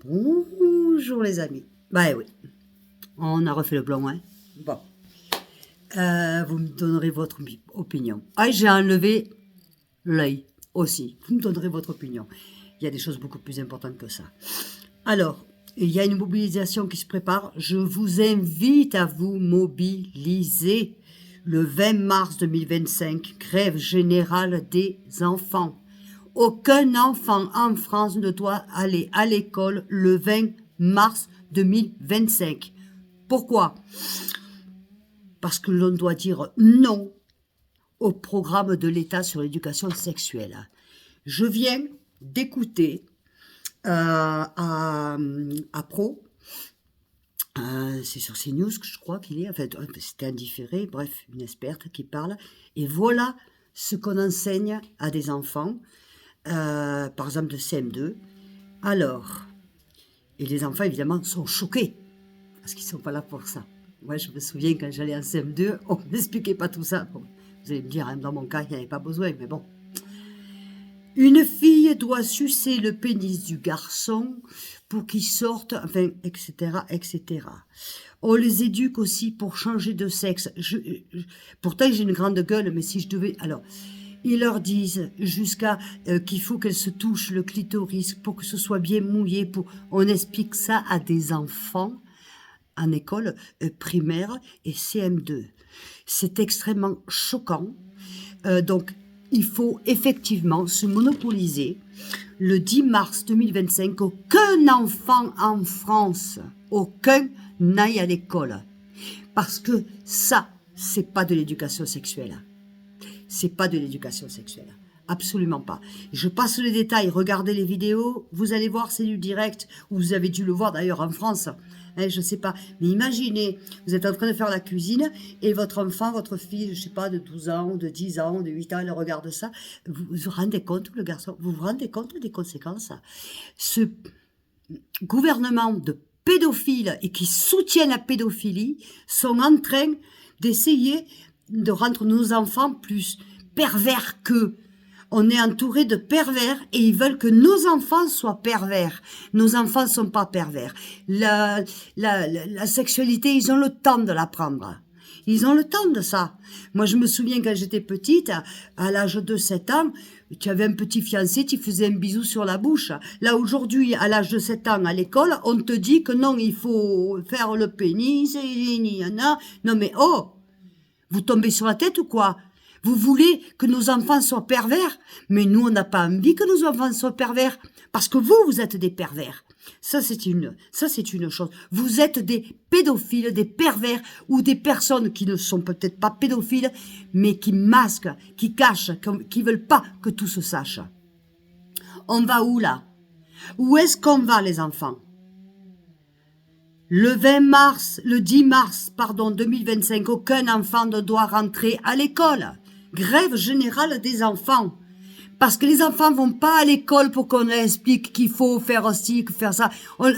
Bonjour les amis. Bah oui, on a refait le blanc, hein. Bon. Vous me donnerez votre opinion. Ah, j'ai enlevé l'œil aussi. Vous me donnerez votre opinion. Il y a des choses beaucoup plus importantes que ça. Alors, il y a une mobilisation qui se prépare. Je vous invite à vous mobiliser. Le 20 mars 2025, grève générale des enfants. Aucun enfant en France ne doit aller à l'école le 20 mars 2025. Pourquoi? Parce que l'on doit dire non au programme de l'État sur l'éducation sexuelle. Je viens d'écouter à Pro, c'est sur CNews que je crois qu'il est, en fait, c'était indifféré, bref, une experte qui parle, et voilà ce qu'on enseigne à des enfants, par exemple de CM2. Alors, et les enfants évidemment sont choqués, parce qu'ils ne sont pas là pour ça. Moi je me souviens quand j'allais en CM2, on ne m'expliquait pas tout ça. Bon, vous allez me dire, hein, dans mon cas, il n'y avait pas besoin, mais bon. Une fille doit sucer le pénis du garçon pour qu'il sorte, enfin, etc., etc. On les éduque aussi pour changer de sexe. Pourtant, j'ai une grande gueule, mais si je devais... Alors, ils leur disent jusqu'à qu'il faut qu'elle se touche le clitoris pour que ce soit bien mouillé. On explique ça à des enfants en école primaire et CM2. C'est extrêmement choquant. Donc, il faut effectivement se monopoliser. Le 10 mars 2025, aucun enfant en France, aucun n'aille à l'école. Parce que ça, c'est pas de l'éducation sexuelle. C'est pas de l'éducation sexuelle. Absolument pas. Je passe les détails, regardez les vidéos, vous allez voir, c'est du direct. Vous avez dû le voir d'ailleurs en France. Je sais pas. Mais imaginez, vous êtes en train de faire la cuisine et votre enfant, votre fille, je sais pas, de 12 ans, de 10 ans, de 8 ans, elle regarde ça. Vous vous rendez compte, le garçon, vous vous rendez compte des conséquences? Ce gouvernement de pédophiles et qui soutiennent la pédophilie sont en train d'essayer de rendre nos enfants plus pervers qu'eux. On est entouré de pervers et ils veulent que nos enfants soient pervers. Nos enfants ne sont pas pervers. La sexualité, ils ont le temps de l'apprendre. Ils ont le temps de ça. Moi, je me souviens quand j'étais petite, à l'âge de 7 ans, tu avais un petit fiancé, tu faisais un bisou sur la bouche. Là, aujourd'hui, à l'âge de 7 ans, à l'école, on te dit que non, il faut faire le pénis, non mais oh, vous tombez sur la tête ou quoi? Vous voulez que nos enfants soient pervers? Mais nous, on n'a pas envie que nos enfants soient pervers. Parce que vous êtes des pervers. Ça, c'est une chose. Vous êtes des pédophiles, des pervers, ou des personnes qui ne sont peut-être pas pédophiles, mais qui masquent, qui cachent, qui veulent pas que tout se sache. On va où, là? Où est-ce qu'on va, les enfants? Le 10 mars, 2025, aucun enfant ne doit rentrer à l'école. Grève générale des enfants. Parce que les enfants vont pas à l'école pour qu'on leur explique qu'il faut faire ci, faire ça. Moi,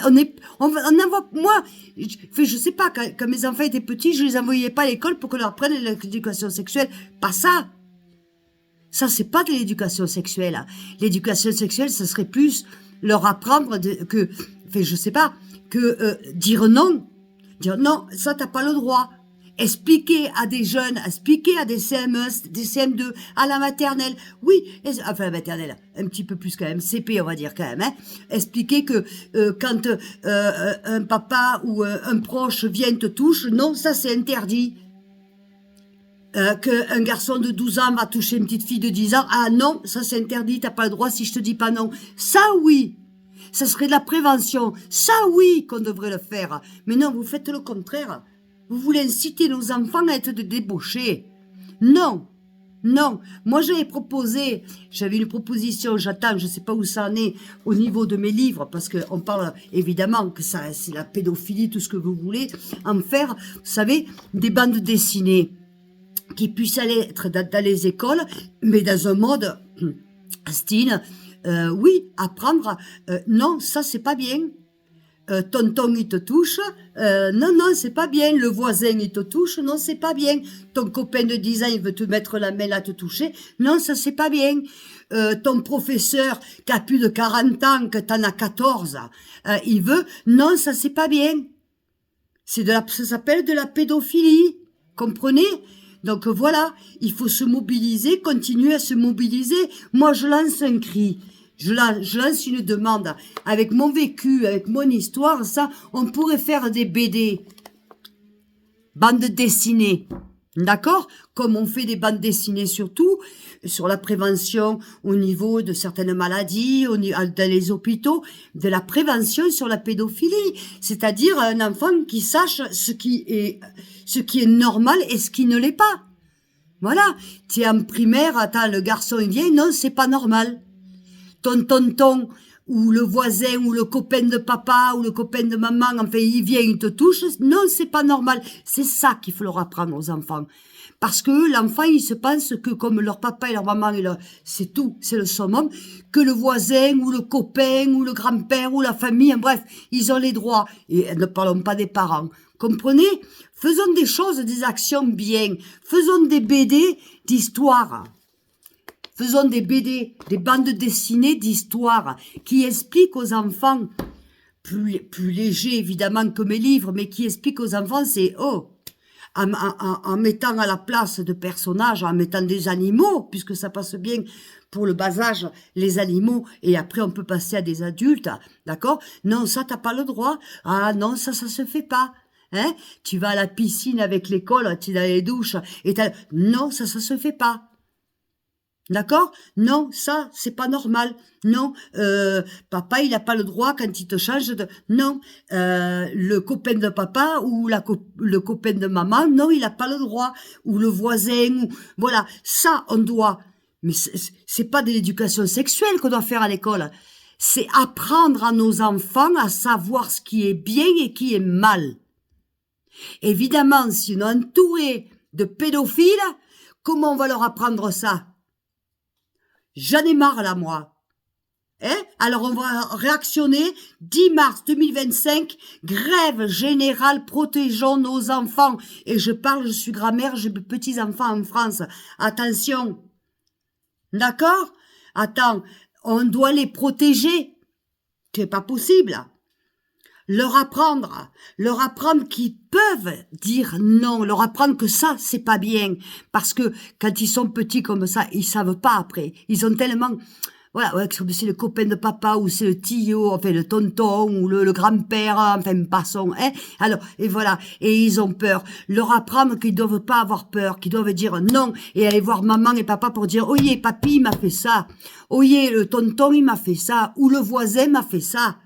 je sais pas, quand mes enfants étaient petits, je les envoyais pas à l'école pour qu'on leur apprenne l'éducation sexuelle. Pas ça. Ça, c'est pas de l'éducation sexuelle. L'éducation sexuelle, ce serait plus leur apprendre dire non. Dire non, ça, t'as pas le droit. Expliquer à des jeunes, expliquer à des CM1, des CM2, à la maternelle, oui, enfin la maternelle, un petit peu plus quand même, CP on va dire quand même, hein, expliquer que quand un papa ou un proche vient te touche, non, ça c'est interdit. Qu'un garçon de 12 ans va toucher une petite fille de 10 ans, ah non, ça c'est interdit, t'as pas le droit si je te dis pas non. Ça oui, ça serait de la prévention, ça oui qu'on devrait le faire. Mais non, vous faites le contraire. Vous voulez inciter nos enfants à être des débauchés. Non, non. Moi, j'avais une proposition, j'attends, je sais pas où ça en est au niveau de mes livres, parce qu'on parle évidemment que ça, c'est la pédophilie, tout ce que vous voulez, en faire, vous savez, des bandes dessinées qui puissent aller être dans les écoles, mais dans un mode style, oui, apprendre, non, ça c'est pas bien. tonton il te touche, non, non, c'est pas bien. Le voisin il te touche, non, c'est pas bien. Ton copain de 10 ans il veut te mettre la main là, te toucher, non, ça c'est pas bien. Ton professeur qui a plus de 40 ans, que t'en as 14, il veut, non, ça c'est pas bien. Ça s'appelle de la pédophilie, comprenez? Donc voilà, il faut se mobiliser, continuer à se mobiliser. Moi je lance un cri. Je lance une demande. Avec mon vécu, avec mon histoire, ça, on pourrait faire des BD. Bandes dessinées. D'accord? Comme on fait des bandes dessinées surtout, sur la prévention au niveau de certaines maladies, dans les hôpitaux, de la prévention sur la pédophilie. C'est-à-dire un enfant qui sache ce qui est normal et ce qui ne l'est pas. Voilà. Tu es en primaire, attends, le garçon il vient, non, c'est pas normal. Ton tonton ou le voisin ou le copain de papa ou le copain de maman, enfin il vient, il te touche, non, c'est pas normal. C'est ça qu'il faut leur apprendre aux enfants. Parce que l'enfant, il se pense que comme leur papa et leur maman, c'est tout, c'est le summum, que le voisin ou le copain ou le grand-père ou la famille, bref, ils ont les droits. Et ne parlons pas des parents. Comprenez? Faisons des choses, des actions bien. Faisons des BD d'histoire. Faisons des BD, des bandes dessinées d'histoire qui expliquent aux enfants, plus légers évidemment que mes livres, mais qui expliquent aux enfants, c'est en mettant à la place de personnages, en mettant des animaux, puisque ça passe bien pour le bas âge, les animaux, et après on peut passer à des adultes, d'accord? Non, ça t'as pas le droit. Ah non, ça se fait pas. Hein? Tu vas à la piscine avec l'école, tu es dans les douches, et non, ça se fait pas. D'accord? Non, ça, c'est pas normal. Non, papa, il n'a pas le droit quand il te change de... Non, le copain de papa ou le copain de maman, non, il n'a pas le droit. Ou le voisin, ou... Voilà, ça, on doit... Mais c'est pas de l'éducation sexuelle qu'on doit faire à l'école. C'est apprendre à nos enfants à savoir ce qui est bien et qui est mal. Évidemment, si on est entouré de pédophiles, comment on va leur apprendre ça? J'en ai marre là, moi. Hein? Alors on va réactionner. 10 mars 2025, grève générale, protégeons nos enfants. Et je suis grand-mère, j'ai de petits-enfants en France. Attention. D'accord? Attends, on doit les protéger. C'est pas possible. Leur apprendre qu'ils peuvent dire non, leur apprendre que ça, c'est pas bien. Parce que quand ils sont petits comme ça, ils savent pas après. Ils ont tellement, voilà, ouais, c'est le copain de papa ou c'est le tio, enfin le tonton ou le grand-père, enfin passons, hein. Alors, et voilà, et ils ont peur. Leur apprendre qu'ils doivent pas avoir peur, qu'ils doivent dire non et aller voir maman et papa pour dire, oyez, papy, il m'a fait ça. Oyez, le tonton, il m'a fait ça. Ou le voisin m'a fait ça.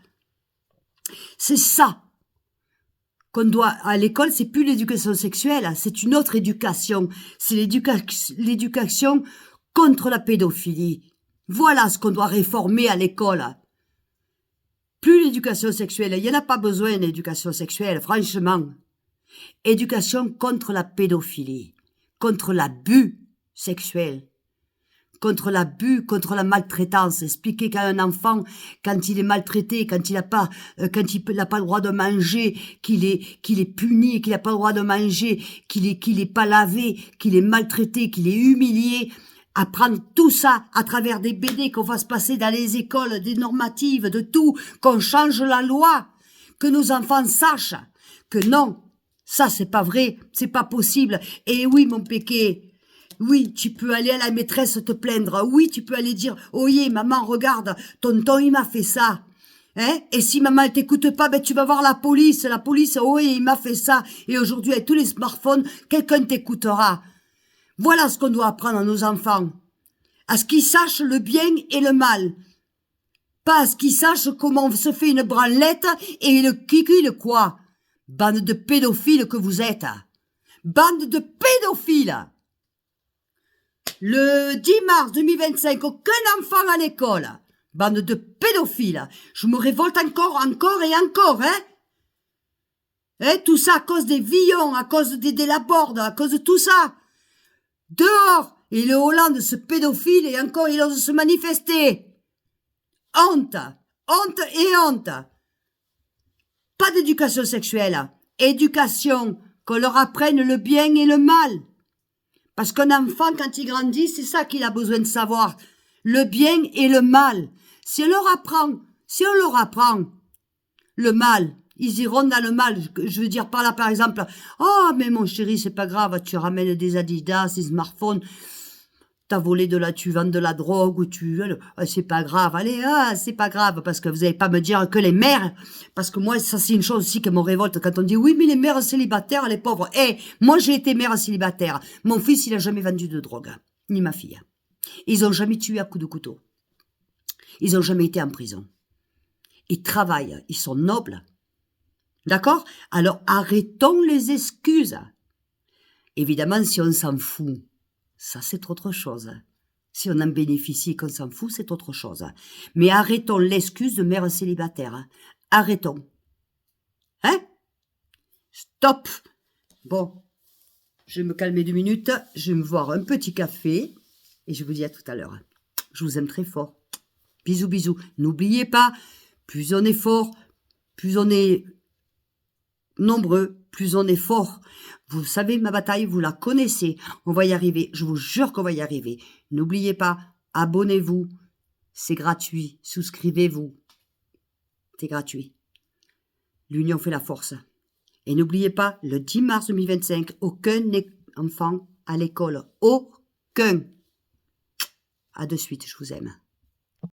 C'est ça qu'on doit à l'école, c'est plus l'éducation sexuelle, c'est une autre éducation. C'est l'éducation contre la pédophilie. Voilà ce qu'on doit réformer à l'école. Plus l'éducation sexuelle, il n'y en a pas besoin d'éducation sexuelle, franchement. Éducation contre la pédophilie, contre l'abus sexuel. Contre l'abus, contre la maltraitance, expliquer qu'à un enfant, quand il est maltraité, quand il n'a pas le droit de manger, qu'il est puni, qu'il n'a pas le droit de manger, qu'il est pas lavé, qu'il est maltraité, qu'il est humilié, apprendre tout ça à travers des BD qu'on va se passer dans les écoles, des normatives, de tout, qu'on change la loi, que nos enfants sachent que non, ça c'est pas vrai, c'est pas possible. Et oui, mon péqué, oui, tu peux aller à la maîtresse te plaindre. Oui, tu peux aller dire, oyez, maman, regarde, tonton, il m'a fait ça. Hein? Et si maman, elle t'écoute pas, ben, tu vas voir la police. La police, oui, il m'a fait ça. Et aujourd'hui, avec tous les smartphones, quelqu'un t'écoutera. Voilà ce qu'on doit apprendre à nos enfants. À ce qu'ils sachent le bien et le mal. Pas à ce qu'ils sachent comment se fait une branlette et le kiki, le quoi. Bande de pédophiles que vous êtes. Bande de pédophiles. Le 10 mars 2025, aucun enfant à l'école. Bande de pédophiles. Je me révolte encore et encore, hein. Hein, tout ça à cause des Villon, à cause des Laborde, à cause de tout ça. Dehors. Et le Hollande, ce pédophile, et encore il ose se manifester. Honte. Honte et honte. Pas d'éducation sexuelle. Éducation, qu'on leur apprenne le bien et le mal. Parce qu'un enfant, quand il grandit, c'est ça qu'il a besoin de savoir. Le bien et le mal. Si on leur apprend le mal, ils iront dans le mal. Je veux dire par là, par exemple, oh, mais mon chéri, c'est pas grave, tu ramènes des Adidas, des smartphones, tu vends de la drogue, ou c'est pas grave, allez, c'est pas grave, parce que vous allez pas me dire que les mères, parce que moi, ça c'est une chose aussi que me révolte quand on dit, oui, mais les mères célibataires, les pauvres, moi j'ai été mère célibataire, mon fils, il a jamais vendu de drogue, ni ma fille. Ils ont jamais tué à coups de couteau. Ils ont jamais été en prison. Ils travaillent, ils sont nobles. D'accord? Alors arrêtons les excuses. Évidemment, si on s'en fout, ça c'est autre chose. Si on en bénéficie et qu'on s'en fout, c'est autre chose. Mais arrêtons l'excuse de mère célibataire. Arrêtons. Hein? Stop! Bon, je vais me calmer 2 minutes, je vais me boire un petit café et je vous dis à tout à l'heure. Je vous aime très fort. Bisous, bisous. N'oubliez pas, plus on est fort, plus on est nombreux, plus on est fort. Vous savez, ma bataille, vous la connaissez. On va y arriver. Je vous jure qu'on va y arriver. N'oubliez pas, abonnez-vous. C'est gratuit. Souscrivez-vous. C'est gratuit. L'union fait la force. Et n'oubliez pas, le 10 mars 2025, aucun enfant à l'école. Aucun. À de suite, je vous aime.